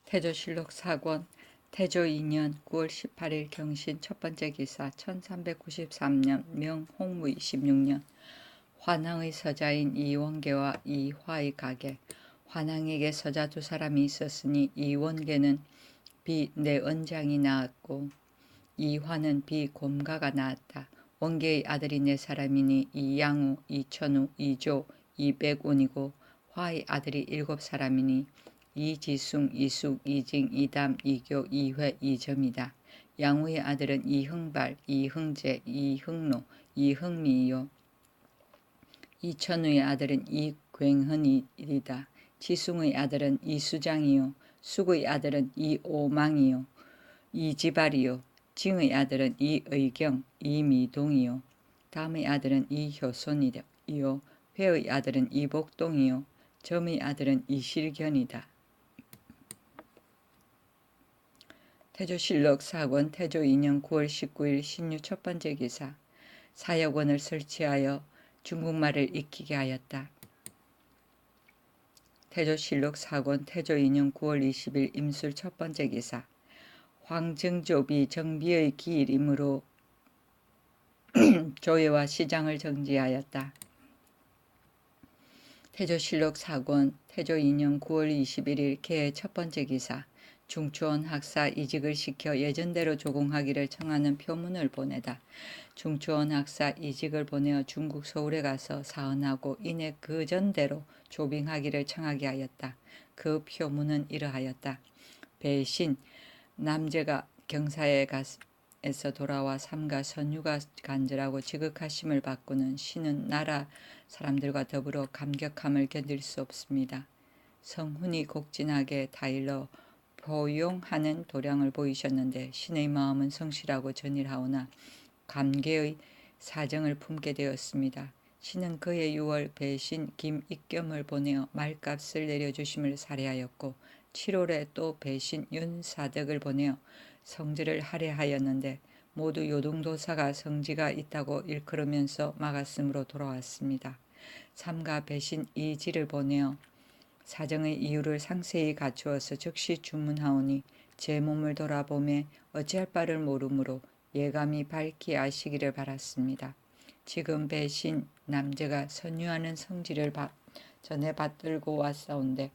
태조실록 사권 태조 2년 9월 18일 경신 첫 번째 기사 1393년 명 홍무 26년 환왕의 서자인 이원계와 이화의 가계. 환왕에게 서자 두 사람이 있었으니 이원계는 비내언장이 낳았고 이화는 비곰가가 낳았다. 원계의 아들이 네 사람이니 이양우, 이천우, 이조, 이백운이고 화의 아들이 7사람이니 이지숭, 이숙, 이징, 이담, 이교, 이회, 이점이다. 양우의 아들은 이흥발, 이흥재, 이흥로, 이흥미요. 이천우의 아들은 이굉흔이다. 지숭의 아들은 이수장이요. 숙의 아들은 이오망이요. 이지발이요. 징의 아들은 이의경, 이미동이요. 담의 아들은 이효손이요. 회의 아들은 이복동이요. 점의 아들은 이실견이다. 태조실록 사권 태조 2년 9월 19일 신유 첫 번째 기사. 사역원을 설치하여 중국말을 익히게 하였다. 태조실록 사권 태조 2년 9월 20일 임술 첫 번째 기사. 황정조비 정비의 기일이므로 조예와 시장을 정지하였다. 태조실록 사권 태조 2년 9월 21일 개의 첫 번째 기사. 중초원 학사 이직을 시켜 예전대로 조공하기를 청하는 표문을 보내다. 중초원 학사 이직을 보내어 중국 서울에 가서 사언하고 이내 그 전대로 조빙하기를 청하게 하였다. 그 표문은 이러하였다. 배신 남제가 경사에서 돌아와 삼가 선유가 간절하고 지극하심을 받고는 신은 나라 사람들과 더불어 감격함을 견딜 수 없습니다. 성훈이 곡진하게 다일러 포용하는 도량을 보이셨는데 신의 마음은 성실하고 전일하오나 감개의 사정을 품게 되었습니다. 신은 그의 6월 배신 김익겸을 보내어 말값을 내려주심을 살해하였고 7월에 또 배신 윤사덕을 보내어 성질을 할애하였는데 모두 요동도사가 성지가 있다고 일컬으면서 막았으므로 돌아왔습니다. 삼가 배신 이지를 보내어 사정의 이유를 상세히 갖추어서 즉시 주문하오니 제 몸을 돌아보매 어찌할 바를 모르므로 예감이 밝히 아시기를 바랐습니다. 지금 배신 남제가 선유하는 성질을 전에 받들고 왔사온데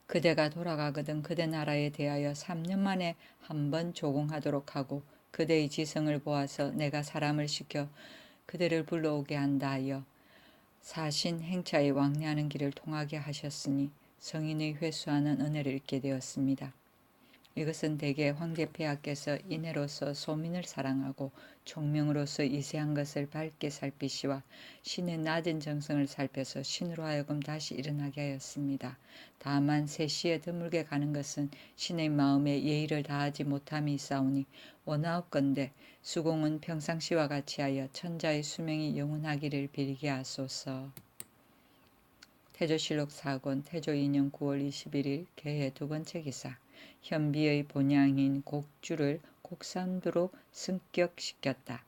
그대가 돌아가거든 그대 나라에 대하여 3년 만에 한 번 조공하도록 하고 그대의 지성을 보아서 내가 사람을 시켜 그대를 불러오게 한다 하여 사신 행차에 왕래하는 길을 통하게 하셨으니 성인의 회수하는 은혜를 입게 되었습니다. 이것은 대개 황제폐하께서 인애로서 소민을 사랑하고 총명으로서 이세한 것을 밝게 살피시와 신의 낮은 정성을 살펴서 신으로 하여금 다시 일어나게 하였습니다. 다만 세시에 드물게 가는 것은 신의 마음에 예의를 다하지 못함이 있사오니 원하옵건대 수공은 평상시와 같이 하여 천자의 수명이 영원하기를 빌게 하소서. 태조실록 사권 태조 2년 9월 21일 개해 두 번째 기사. 현비의 본향인 곡주를 곡산도로 승격시켰다.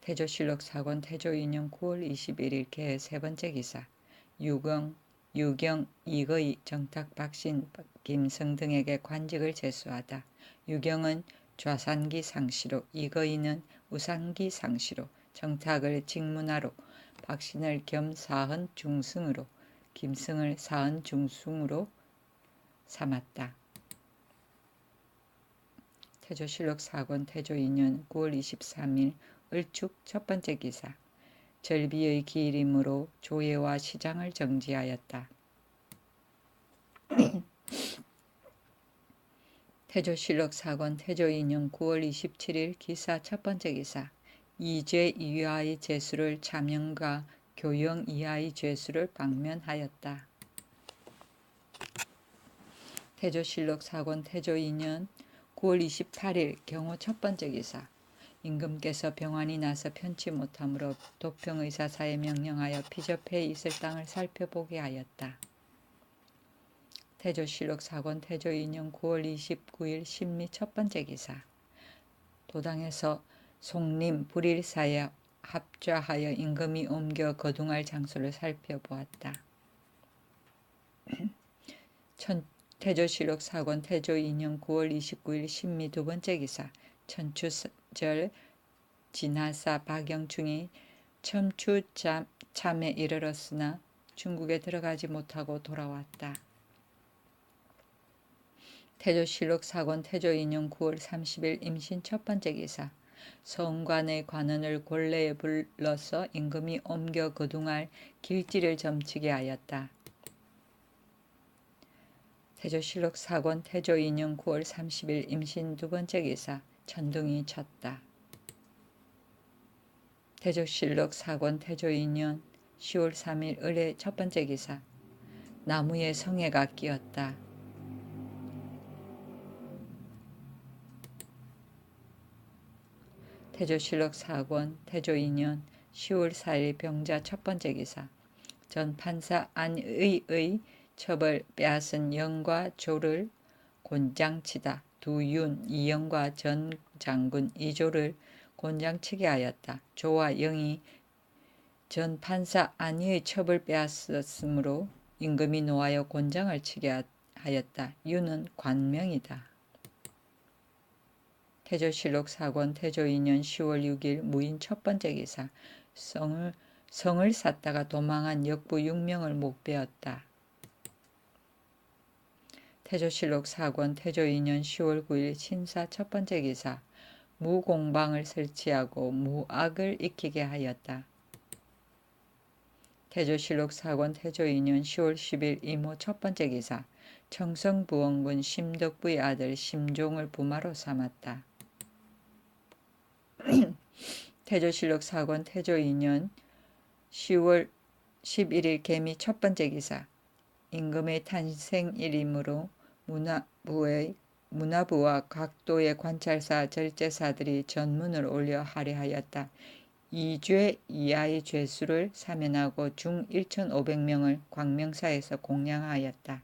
태조실록 사권 태조 2년 9월 21일 개해 세 번째 기사. 유경, 이거의, 정탁, 박신, 김성 등에게 관직을 제수하다. 유경은 좌산기 상시로, 이거이는 우산기 상시로, 정탁을 직문하로, 박신을 겸사헌 중승으로, 김승을 사헌 중승으로 삼았다. 태조실록 사권 태조 2년 9월 23일 을축 첫 번째 기사. 절비의 기일이므로 조예와 시장을 정지하였다. 태조실록 사권 태조 2년 9월 27일 기사 첫 번째 기사. 이죄 이하의 죄수를 차명과 교영 이하의 죄수를 방면하였다. 태조실록 사권 태조 2년 9월 28일 경호 첫 번째 기사. 임금께서 병환이 나서 편치 못하므로 도평의사사에 명령하여 피접해 있을 땅을 살펴보게 하였다. 태조실록 사권 태조 2년 9월 29일 신미 첫 번째 기사. 도당에서 송림 불일사에 합좌하여 임금이 옮겨 거둥할 장소를 살펴보았다. 태조실록 4권 태조 2년 9월 29일 신미 두 번째 기사. 천추절 진하사 박영충이 첨추참에 이르렀으나 중국에 들어가지 못하고 돌아왔다. 태조실록 4권 태조 2년 9월 30일 임신 첫 번째 기사. 서원관의 관원을 궐내에 불러서 임금이 옮겨 거둥할 길지를 점치게 하였다. 태조실록 4권 태조 2년 9월 30일 임신 두 번째 기사. 천둥이 쳤다. 태조실록 4권 태조 2년 10월 3일 을의 첫 번째 기사. 나무에 성애가 끼었다. 태조실록 4권 태조 2년 10월 4일 병자 첫 번째 기사. 전 판사 안의의 첩을 빼앗은 영과 조를 곤장치다. 두 윤 이영과 전 장군 이조를 곤장치게 하였다. 조와 영이 전 판사 안의의 첩을 빼앗았으므로 임금이 노하여 곤장을 치게 하였다. 윤은 관명이다. 태조실록 4권 태조 2년 10월 6일 무인 첫 번째 기사. 성을 샀다가 도망한 역부 6명을 목베었다. 태조실록 4권 태조 2년 10월 9일 신사 첫 번째 기사. 무공방을 설치하고 무악을 익히게 하였다. 태조실록 4권 태조 2년 10월 10일 이모 첫 번째 기사. 청성부원군 심덕부의 아들 심종을 부마로 삼았다. 태조실록 4권 태조 2년 10월 11일 개미 첫 번째 기사. 임금의 탄생일이므로 문화부와 각도의 관찰사 절제사들이 전문을 올려 할애하였다. 2죄 이하의 죄수를 사면하고 중 1,500명을 광명사에서 공양하였다.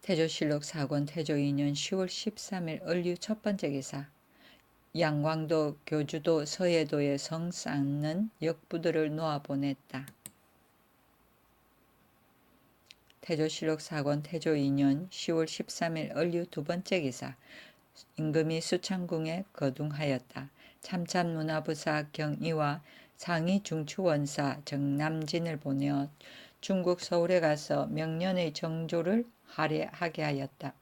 태조실록 4권 태조 2년 10월 13일 을류 첫 번째 기사. 양광도 교주도 서해도에 성 쌓는 역부들을 놓아보냈다. 태조실록 4권 태조 2년 10월 13일 을류 두 번째 기사. 임금이 수창궁에 거둥하였다. 참참문화부사 경이와 상위 중추원사 정남진을 보내어 중국 서울에 가서 명년의 정조를 할애하게 하였다.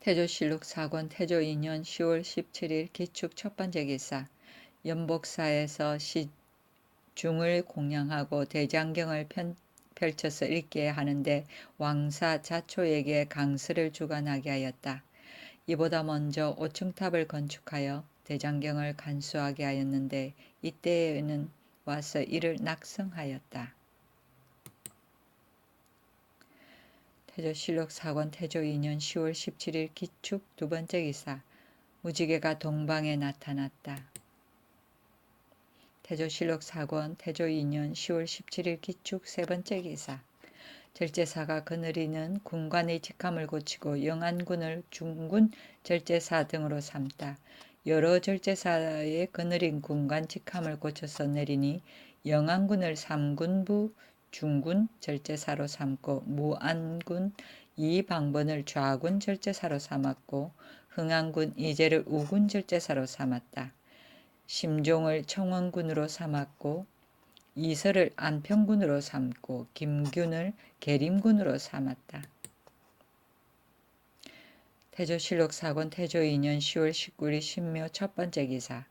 태조실록 4권 태조 2년 10월 17일 기축 첫 번째 기사. 연복사에서 시중을 공양하고 대장경을 펼쳐서 읽게 하는데 왕사 자초에게 강스를 주관하게 하였다. 이보다 먼저 5층탑을 건축하여 대장경을 간수하게 하였는데 이때에는 와서 이를 낙성하였다. 태조실록 4권 태조 2년 10월 17일 기축 두 번째 기사. 무지개가 동방에 나타났다. 태조실록 4권 태조 2년 10월 17일 기축 세 번째 기사. 절제사가 거느리는 군관의 직함을 고치고 영안군을 중군 절제사 등으로 삼다. 여러 절제사의 거느린 군관 직함을 고쳐서 내리니 영안군을 3군부 중군 절제사로 삼고 무안군 이방번을 좌군 절제사로 삼았고 흥안군 이제를 우군 절제사로 삼았다. 심종을 청원군으로 삼았고 이설을 안평군으로 삼고 김균을 계림군으로 삼았다. 태조실록 4권 태조 2년 10월 19일 신묘 첫 번째 기사.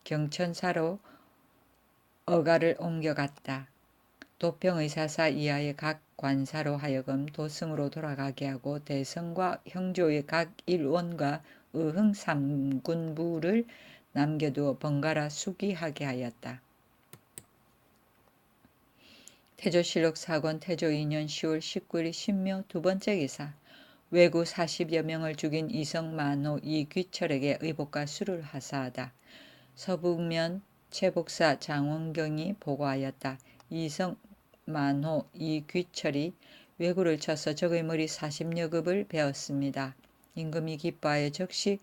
경천사로 어가를 옮겨갔다. 도평의사사 이하의 각 관사로 하여금 도승으로 돌아가게 하고 대성과 형조의 각 일원과 의흥 3군부를 남겨두어 번갈아 수기하게 하였다. 태조실록 4권 태조 2년 10월 19일 신묘 두 번째 기사. 왜구 40여 명을 죽인 이성만호 이귀철에게 의복과 술을 하사하다. 서북면 최복사 장원경이 보고하였다. 이성만호 이귀철이 왜구를 쳐서 적의 머리 40여 급을 베었습니다. 임금이 기뻐하여 즉시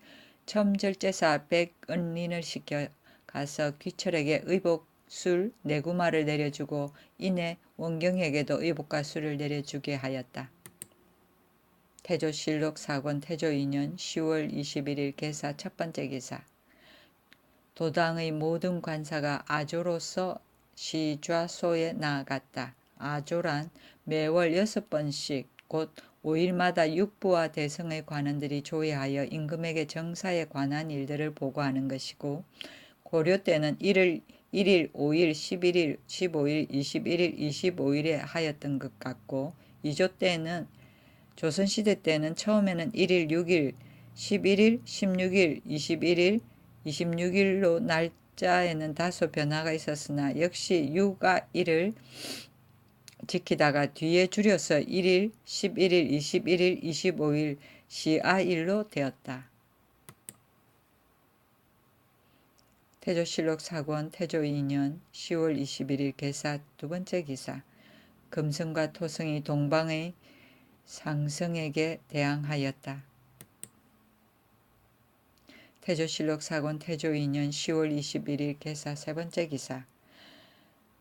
첨절제사 백은린을 시켜 가서 귀철에게 의복술 4구마를 내려주고 이내 원경에게도 의복과 술을 내려주게 하였다. 태조실록 사권 태조 2년 10월 21일 개사 첫 번째 기사. 도당의 모든 관사가 아조로서 시좌소에 나아갔다. 아조란 매월 6번씩 곧 5일마다 육부와 대성의 관원들이 조회하여 임금에게 정사에 관한 일들을 보고하는 것이고, 고려 때는 1일, 5일, 11일, 15일, 21일, 25일에 하였던 것 같고, 이조 때는 조선시대 때는 처음에는 1일, 6일, 11일, 16일, 21일, 26일로 날짜에는 다소 변화가 있었으나 역시 유가 1을 지키다가 뒤에 줄여서 1일, 11일, 21일, 25일 시아일로 되었다. 태조실록 사권 태조 2년 10월 21일 개사 두 번째 기사. 금성과 토성이 동방의 상성에게 대항하였다. 태조실록 사권 태조 2년 10월 21일 개사 세 번째 기사.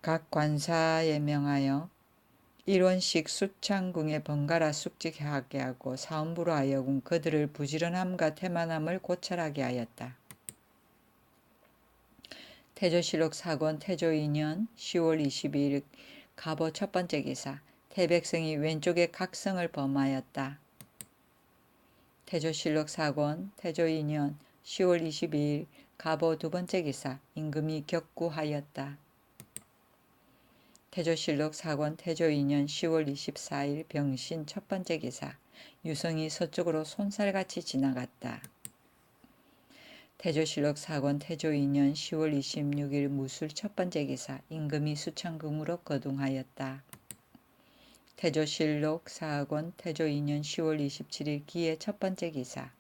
각 관사에 명하여 1원씩 수창궁에 번갈아 숙직하게 하고 사원부로 하여금 그들을 부지런함과 태만함을 고찰하게 하였다. 태조실록 사권 태조 2년 10월 22일 갑오 첫 번째 기사. 태백성이 왼쪽에 각성을 범하였다. 태조실록 사권 태조 2년 10월 22일 갑오 두 번째 기사. 임금이 격구하였다. 태조실록 사권 태조 2년 10월 24일 병신 첫 번째 기사. 유성이 서쪽으로 손살같이 지나갔다. 태조실록 사권 태조 2년 10월 26일 무술 첫 번째 기사. 임금이 수창궁으로 거둥하였다. 태조실록 사권 태조 2년 10월 27일 기해 첫 번째 기사.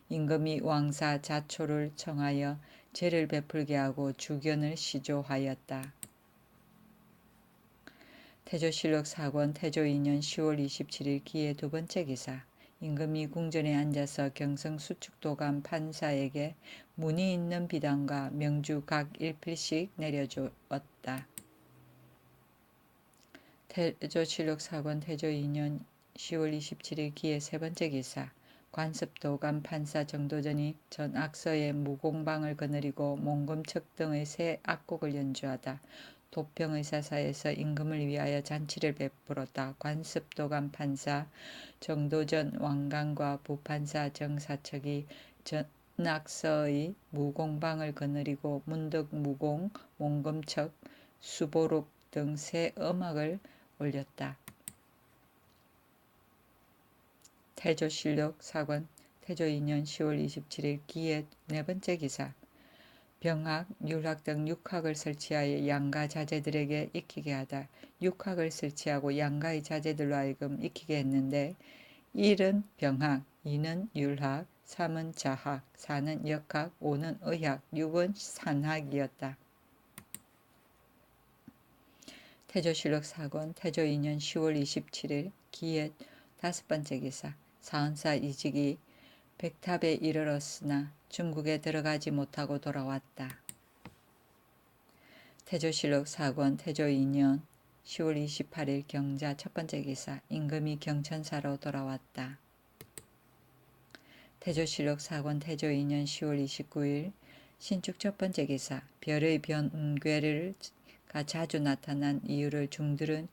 임금이 왕사 자초를 청하여 제를 베풀게 하고 주견을 시조하였다. 태조실록 사권 태조 2년 10월 27일 기해 두 번째 기사. 임금이 궁전에 앉아서 경성수축도감 판사에게 문의 있는 비단과 명주 각 1필씩 내려주었다. 태조실록 사권 태조 2년 10월 27일 기해 세 번째 기사. 관습도감 판사 정도전이 전 악서에 무공방을 거느리고 몽금척 등의 새 악곡을 연주하다 도평의사사에서 임금을 위하여 잔치를 베풀었다. 관습도감 판사 정도전 왕관과 부판사 정사척이 전악서의 무공방을 거느리고 문득무공, 몽금척, 수보룩 등 새 음악을 올렸다. 태조실록 사권 태조 2년 10월 27일 기해 네 번째 기사. 병학, 율학 등 6학을 설치하여 양가 자제들에게 익히게 하다. 6학을 설치하고 양가의 자제들로 하여금 익히게 했는데 1은 병학, 2는 율학, 3은 자학, 4는 역학, 5는 의학, 6은 산학이었다. 태조실록 사권 태조 2년 10월 27일 기해 다섯 번째 기사. 사헌사 이직이 백탑에 이르렀으나 중국에 들어가지 못하고 돌아왔다. 태조실록 사권 태조 2년 10월 28일 경자 첫 번째 기사. 임금이 경천사로 돌아왔다. 태조실록 사권 태조 2년 10월 29일 신축 첫 번째 기사. 별의 변괴가 자주 나타난 이유를 중들은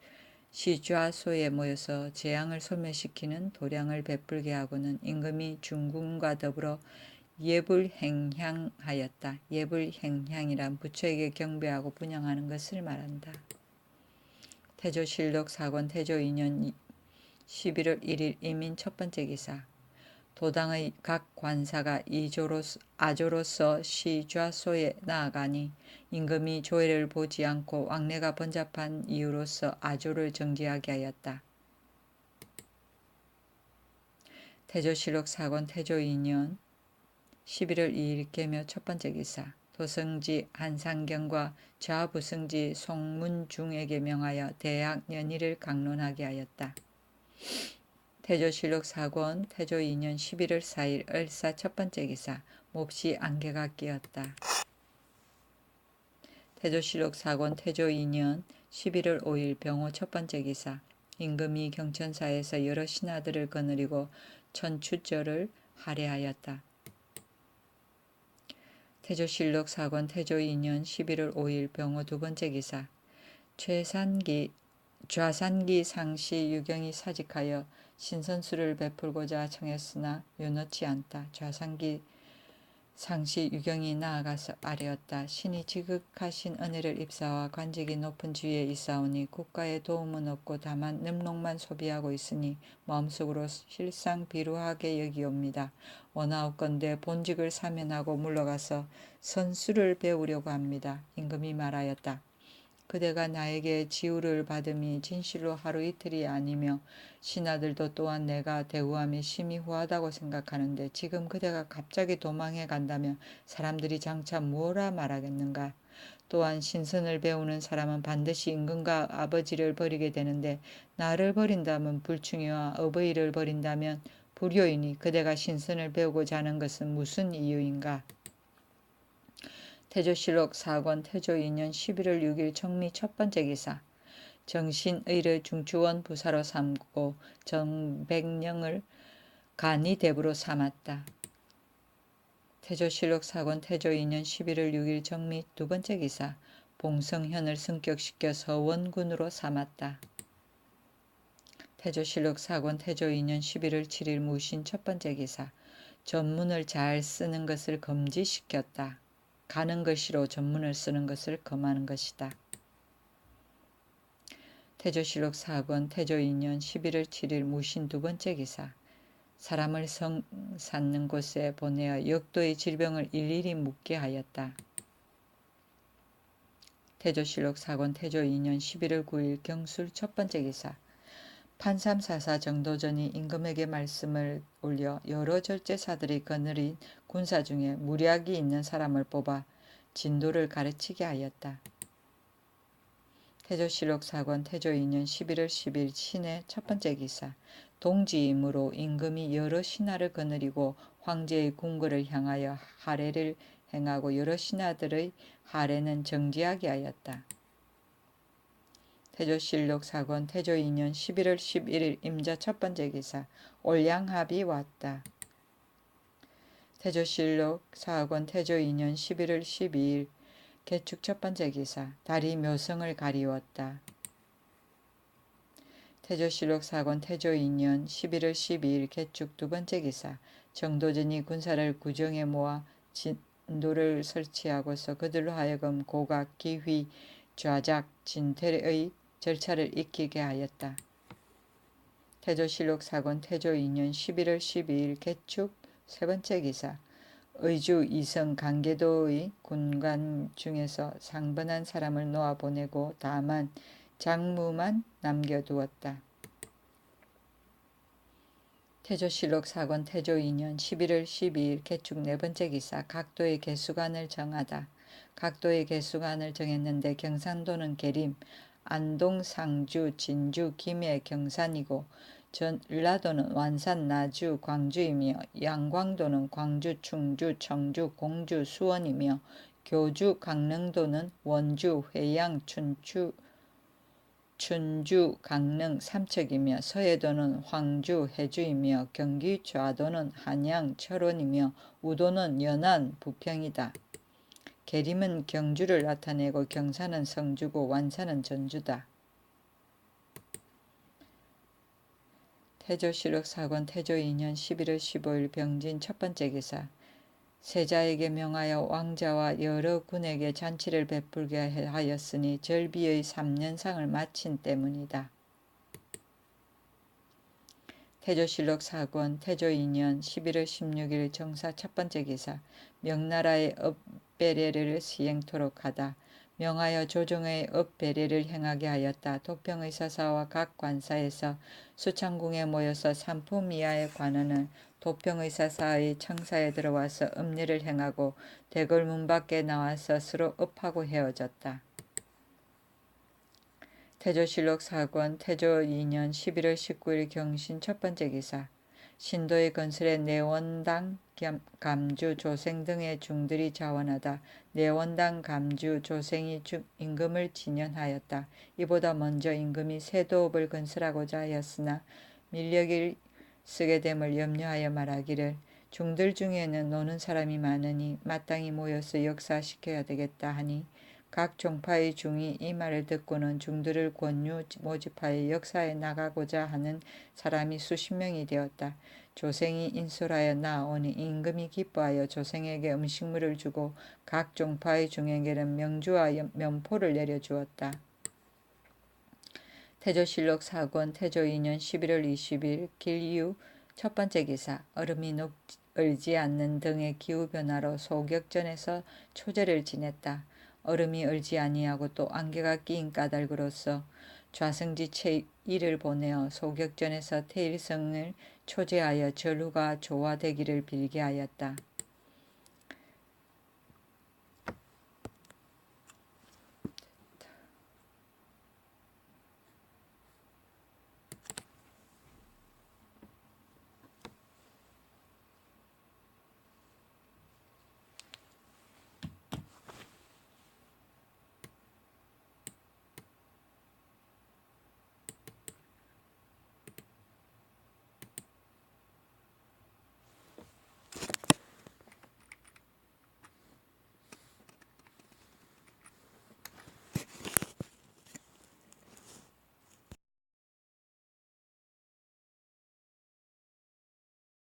시좌소에 모여서 재앙을 소멸시키는 도량을 베풀게 하고는 임금이 중궁과 더불어 예불행향하였다. 예불행향이란 부처에게 경배하고 분양하는 것을 말한다. 태조실록 사권 태조 2년 11월 1일 이민 첫 번째 기사. 도당의 각 관사가 아조로서 시좌소에 나아가니 임금이 조회를 보지 않고 왕래가 번잡한 이유로서 아조를 정지하게 하였다. 태조실록 사권 태조 2년 11월 2일 개묘 첫 번째 기사. 도성지 한상경과 좌부성지 송문중에게 명하여 대학 연의를 강론하게 하였다. 태조실록 사권 태조 2년 11월 4일 을사 첫 번째 기사. 몹시 안개가 끼었다. 태조실록 사권 태조 2년 11월 5일 병호 첫 번째 기사. 임금이 경천사에서 여러 신하들을 거느리고 천추절을 할애하였다. 태조실록 사권 태조 2년 11월 5일 병호 두 번째 기사. 좌산기 상시 유경이 사직하여 신선수를 베풀고자 청했으나 요놓지 않다. 좌산기 상시 유경이 나아가서 아뢰었다. 신이 지극하신 은혜를 입사와 관직이 높은 주위에 있사오니 국가의 도움은 없고 다만 늠록만 소비하고 있으니 마음속으로 실상 비루하게 여기옵니다. 원하옵건대 본직을 사면하고 물러가서 선수를 배우려고 합니다. 임금이 말하였다. 그대가 나에게 지우를 받음이 진실로 하루 이틀이 아니며 신하들도 또한 내가 대우함이 심히 후하다고 생각하는데 지금 그대가 갑자기 도망해 간다면 사람들이 장차 뭐라 말하겠는가. 또한 신선을 배우는 사람은 반드시 임금과 아버지를 버리게 되는데 나를 버린다면 불충이와 어버이를 버린다면 불효이니 그대가 신선을 배우고자 하는 것은 무슨 이유인가. 태조실록 사권 태조 2년 11월 6일 정미 첫 번째 기사. 정신의를 중추원 부사로 삼고 정백령을 간이대부로 삼았다. 태조실록 사권 태조 2년 11월 6일 정미 두 번째 기사. 봉성현을 승격시켜 서원군으로 삼았다. 태조실록 사권 태조 2년 11월 7일 무신 첫 번째 기사. 전문을 잘 쓰는 것을 금지시켰다. 가는 것이로 전문을 쓰는 것을 금하는 것이다. 태조실록 사권 태조 2년 11월 7일 무신 두 번째 기사. 사람을 성 쌓는 곳에 보내어 역도의 질병을 일일이 묻게 하였다. 태조실록 사권 태조 2년 11월 9일 경술 첫 번째 기사. 판삼사사 정도전이 임금에게 말씀을 올려 여러 절제사들이 거느린 군사 중에 무략이 있는 사람을 뽑아 진도를 가르치게 하였다. 태조실록 사권 태조 2년 11월 10일 신의 첫 번째 기사. 동지이므로 임금이 여러 신하를 거느리고 황제의 궁궐을 향하여 할애를 행하고 여러 신하들의 할애는 정지하게 하였다. 태조실록 사권 태조 2년 11월 11일 임자 첫 번째 기사. 올량합이 왔다. 태조실록 사권 태조 2년 11월 12일 개축 첫 번째 기사. 달이 묘성을 가리웠다. 태조실록 사권 태조 2년 11월 12일 개축 두 번째 기사. 정도전이 군사를 구정에 모아 진도를 설치하고서 그들로 하여금 고각, 기휘, 좌작, 진퇴의 절차를 익히게 하였다. 태조실록 사권 태조 2년 11월 12일 개축 세 번째 기사. 의주 이성 강계도의 군관 중에서 상번한 사람을 놓아보내고 다만 장무만 남겨두었다. 태조실록 사권 태조 2년 11월 12일 개축 네 번째 기사. 각도의 개수관을 정하다. 각도의 개수관을 정했는데 경상도는 계림, 안동, 상주, 진주, 김해, 경산이고 전라도는 완산, 나주, 광주이며 양광도는 광주, 충주, 청주, 공주, 수원이며 교주, 강릉도는 원주, 회양, 춘주, 강릉, 삼척이며 서해도는 황주, 해주이며 경기 좌도는 한양, 철원이며 우도는 연안, 부평이다. 계림은 경주를 나타내고 경산은 성주고 완산은 전주다. 태조실록 사권 태조 2년 11월 15일 병진 첫 번째 기사. 세자에게 명하여 왕자와 여러 군에게 잔치를 베풀게 하였으니 절비의 3년상을 마친 때문이다. 태조실록 사권 태조 2년 11월 16일 정사 첫 번째 기사. 명나라의 업배례를 시행토록 하다. 명하여 조정의 업배례를 행하게 하였다. 도평의 사사와 각 관사에서 수창궁에 모여서 삼품 이하의 관원은 도평의 사사의 청사에 들어와서 음례를 행하고 대궐문 밖에 나와서 서로 업하고 헤어졌다. 태조실록 사권 태조 2년 11월 19일 경신 첫 번째 기사. 신도의 건설에 내원당, 감주, 조생 등의 중들이 자원하다 내원당, 감주, 조생이 임금을 진연하였다. 이보다 먼저 임금이 세도읍을 건설하고자 하였으나 밀력을 쓰게 됨을 염려하여 말하기를 중들 중에는 노는 사람이 많으니 마땅히 모여서 역사시켜야 되겠다 하니 각 종파의 중이 이 말을 듣고는 중들을 권유 모집하여 역사에 나가고자 하는 사람이 수십 명이 되었다. 조생이 인솔하여 나아오니 임금이 기뻐하여 조생에게 음식물을 주고 각 종파의 중에게는 명주와 면포를 내려주었다. 태조실록 4권 태조 2년 11월 20일 길이후 첫 번째 기사. 얼음이 얼지 않는 등의 기후변화로 소격전에서 초제를 지냈다. 얼음이 얼지 아니하고 또 안개가 끼인 까닭으로서 좌승지 체1을 보내어 소격전에서 태일성을 초제하여 전루가 조화되기를 빌게 하였다.